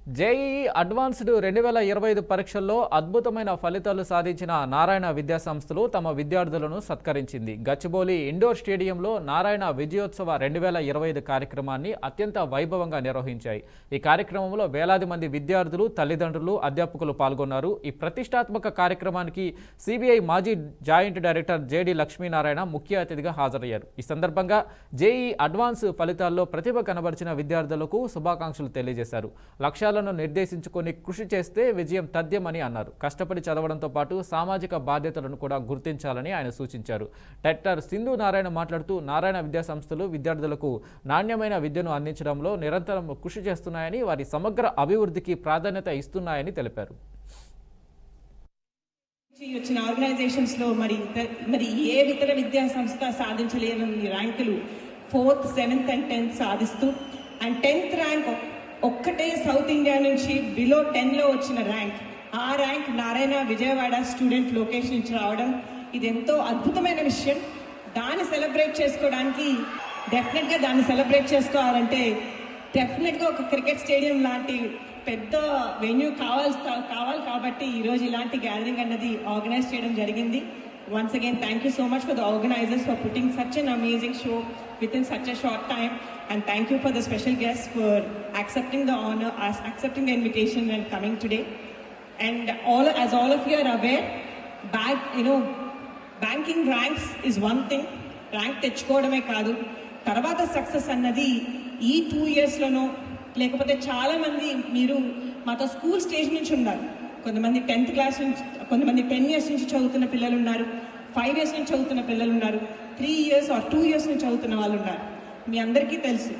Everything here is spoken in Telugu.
జేఈఈ అడ్వాన్స్డ్ 2025 పరీక్షల్లో అద్భుతమైన ఫలితాలు సాధించిన నారాయణ విద్యాసంస్థలు తమ విద్యార్థులను సత్కరించింది. గచ్చిబౌలి ఇండోర్ స్టేడియంలో నారాయణ విజయోత్సవ 2025 కార్యక్రమాన్ని అత్యంత వైభవంగా నిర్వహించాయి. ఈ కార్యక్రమంలో వేలాది మంది విద్యార్థులు, తల్లిదండ్రులు, అధ్యాపకులు పాల్గొన్నారు. ఈ ప్రతిష్టాత్మక కార్యక్రమానికి సిబిఐ మాజీ జాయింట్ డైరెక్టర్ జేడి లక్ష్మీనారాయణ ముఖ్య అతిథిగా హాజరయ్యారు. ఈ సందర్భంగా జేఈఈ అడ్వాన్స్ ఫలితాల్లో ప్రతిభ కనబరిచిన విద్యార్థులకు శుభాకాంక్షలు తెలియజేశారు. లక్ష్యాలను నిర్దేశించుకొని కృషి చేస్తే విజయం తథ్యమని అన్నారు. కష్టపడి చదవడంతో పాటు సామాజిక బాధ్యతలను కూడా గుర్తించాలని ఆయన సూచించారు. డైరెక్టర్ సింధు నారాయణ మాట్లాడుతూ నారాయణ విద్యాసంస్థలు విద్యార్థులకు నాణ్యమైన విద్యను అందించడంలో నిరంతరం కృషి చేస్తున్నాయని, వారి సమగ్ర అభివృద్ధికి ప్రాధాన్యత ఇస్తున్నాయని తెలిపారు. వచ్చిన ఆర్గనైజేషన్స్ లో మరి ఏ ఇతర విద్యా సంస్థ సాధించలేని ర్యాంకులు 4th, 7th and 10th సాధిస్తూ అండ్ 10th ర్యాంక్ ఒక్కటే సౌత్ ఇండియా నుంచి బిలో 10లో వచ్చిన ర్యాంక్. ఆ rank Narayana Vijayawada student location నుంచి రావడం ఇది ఎంతో అద్భుతమైన విషయం. దాన్ని సెలబ్రేట్ చేసుకోవడానికి దాన్ని సెలబ్రేట్ చేసుకోవాలంటే డెఫినెట్గా ఒక క్రికెట్ స్టేడియం లాంటి పెద్ద వెన్యూ కావాలి కాబట్టి ఈరోజు ఇలాంటి గ్యాదరింగ్ అన్నది ఆర్గనైజ్ చేయడం జరిగింది. Once again, thank you so much for the organizers for putting such an amazing show within such a short time, and thank you for the special guests for accepting the honor, accepting the invitation and coming today. And as all of you are aware, banking ranks is one thing. Rank తెచ్చుకోవడమే కాదు, తర్వాత సక్సెస్ అన్నది ఈ 2 yearsలోనో లేకపోతే చాలా మంది మీరు మాతో స్కూల్ స్టేజ్ నుంచి ఉన్నారు. కొంతమంది 10th క్లాస్ నుంచి, కొంతమంది 10 years నుంచి చదువుతున్న పిల్లలు ఉన్నారు, 5 years నుంచి చదువుతున్న పిల్లలు ఉన్నారు, 3 years or 2 years నుంచి చదువుతున్న వాళ్ళు ఉన్నారు. మీ అందరికీ తెలుసు